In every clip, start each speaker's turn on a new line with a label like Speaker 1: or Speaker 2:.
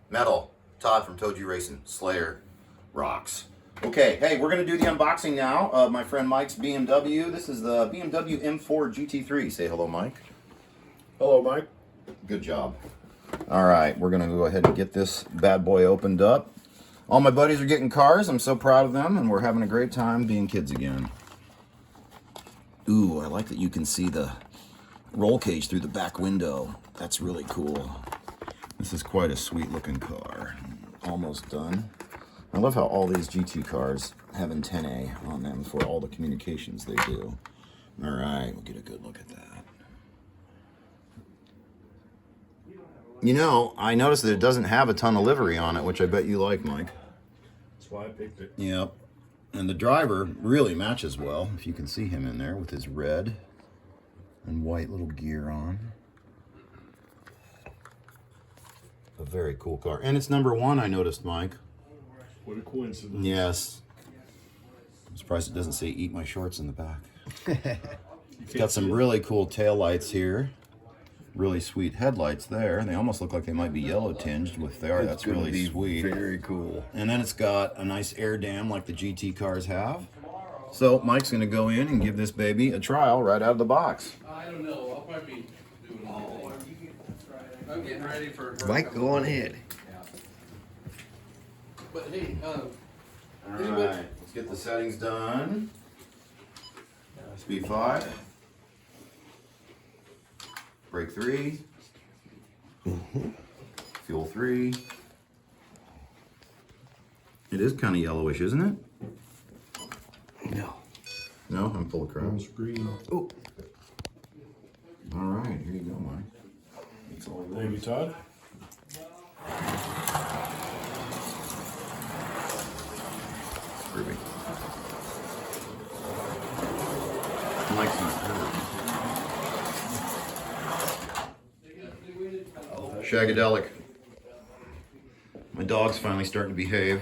Speaker 1: Metal. Todd from Toji Racing. Slayer. Rocks. Okay, hey, we're going to do the unboxing now of my friend Mike's BMW. This is the BMW M4 GT3. Say hello, Mike.
Speaker 2: Hello, Mike.
Speaker 1: Good job. All right, we're going to go ahead and get this bad boy opened up. All my buddies are getting cars. I'm so proud of them, and we're having a great time being kids again. Ooh, I like that you can see the roll cage through the back window. That's really cool. This is quite a sweet looking car. Almost done. I love how all these GT cars have antennae on them for all the communications they do. All right, we'll get a good look at that. You know, I noticed that it doesn't have a ton of livery on it, which I bet you like, Mike.
Speaker 2: That's why I picked it.
Speaker 1: Yep. And the driver really matches well, if you can see him in there with his red and white little gear on. A very cool car. And it's number one, I noticed, Mike.
Speaker 2: What a coincidence.
Speaker 1: Yes. I'm surprised it doesn't say eat my shorts in the back. It's got some really cool tail lights here. Really sweet headlights there. They almost look like they might be yellow tinged with there. That's really sweet.
Speaker 2: Very cool.
Speaker 1: And then it's got a nice air dam like the GT cars have. So Mike's going to go in and give this baby a trial right out of the box.
Speaker 3: I don't know. I'll probably be doing all. I'm getting ready for.
Speaker 4: Mike, go on ahead.
Speaker 3: But hey,
Speaker 1: All right, let's get the settings done. Speed 5. Brake 3. Fuel 3. It is kind of yellowish, isn't it?
Speaker 4: No.
Speaker 1: No, I'm full of crap.
Speaker 2: Screen.
Speaker 4: Oh,
Speaker 1: All right, here you go, Mike. It's all
Speaker 2: Thank you, Todd.
Speaker 1: groovy. Mike's not hurt. Shagadelic. My dog's finally starting to behave.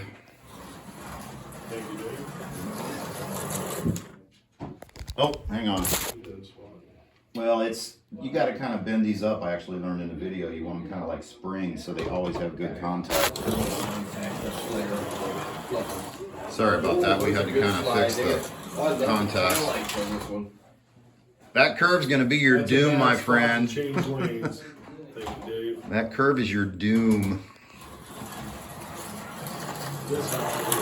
Speaker 2: Thank you, Dave.
Speaker 1: Oh, hang on. Well, you got to kind of bend these up. I actually learned in the video you want them kind of like springs so they always have good contact. Sorry about that. We had to kind of fix the contacts. That curve's going to be your doom, my friend.
Speaker 2: Change lanes. Thank you, Dave.
Speaker 1: That curve is your doom.
Speaker 2: This house.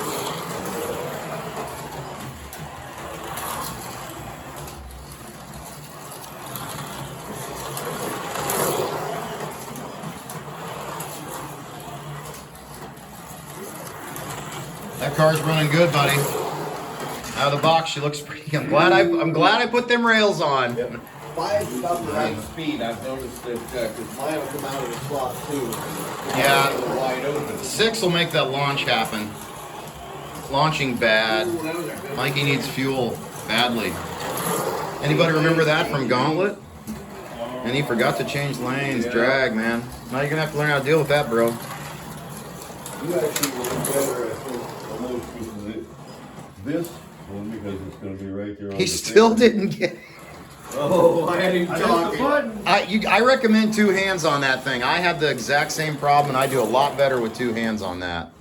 Speaker 1: That car's running good, buddy. Out of the box, she looks pretty. I'm glad I put them rails on.
Speaker 4: Yep.
Speaker 3: 5's about the right speed. I've noticed that because mine will come out of the slot too.
Speaker 1: Yeah.
Speaker 3: Wide open.
Speaker 1: 6 will make that launch happen. Launching bad. Mikey needs fuel badly. Anybody remember that from Gauntlet? And he forgot to change lanes. Drag, man. Now you're gonna have to learn how to deal with that, bro.
Speaker 5: You actually will be better, I think, on those pieces of this one because it's going to be right there on
Speaker 1: He
Speaker 5: the
Speaker 1: still
Speaker 5: table.
Speaker 1: didn't get it.
Speaker 3: Oh, I had him talking.
Speaker 1: I recommend 2 hands on that thing. I have the exact same problem, and I do a lot better with 2 hands on that.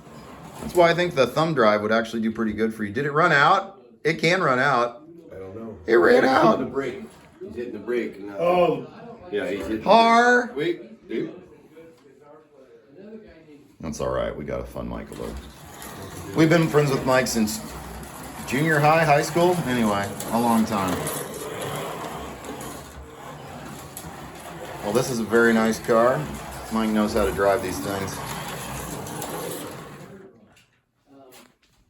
Speaker 1: That's why I think the thumb drive would actually do pretty good for you. Did it run out? It can run out.
Speaker 5: I don't know.
Speaker 1: It ran
Speaker 4: the
Speaker 1: out.
Speaker 4: brake. He's hitting the brake. Now.
Speaker 2: Oh,
Speaker 4: Yeah, he's hitting
Speaker 1: Har.
Speaker 4: Wait, dude.
Speaker 1: That's all right. We got a fun Michael. We've been friends with Mike since junior high, high school. Anyway, a long time. Well, this is a very nice car. Mike knows how to drive these things.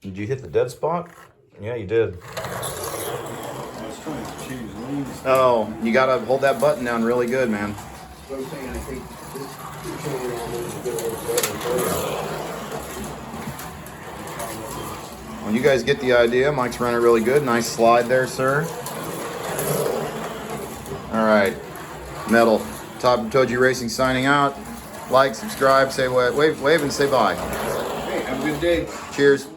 Speaker 1: Did you hit the dead spot? Yeah, you did.
Speaker 5: I was trying to change lanes.
Speaker 1: Oh, you gotta hold that button down really good, man.
Speaker 4: So I'm saying, I think this controller almost a bit better.
Speaker 1: Well, you guys get the idea. Mike's running really good. Nice slide there, sir. All right. Metal. Todd from Toji Racing signing out. Like, subscribe, say wave, and say bye.
Speaker 4: Hey, have a good day.
Speaker 1: Cheers.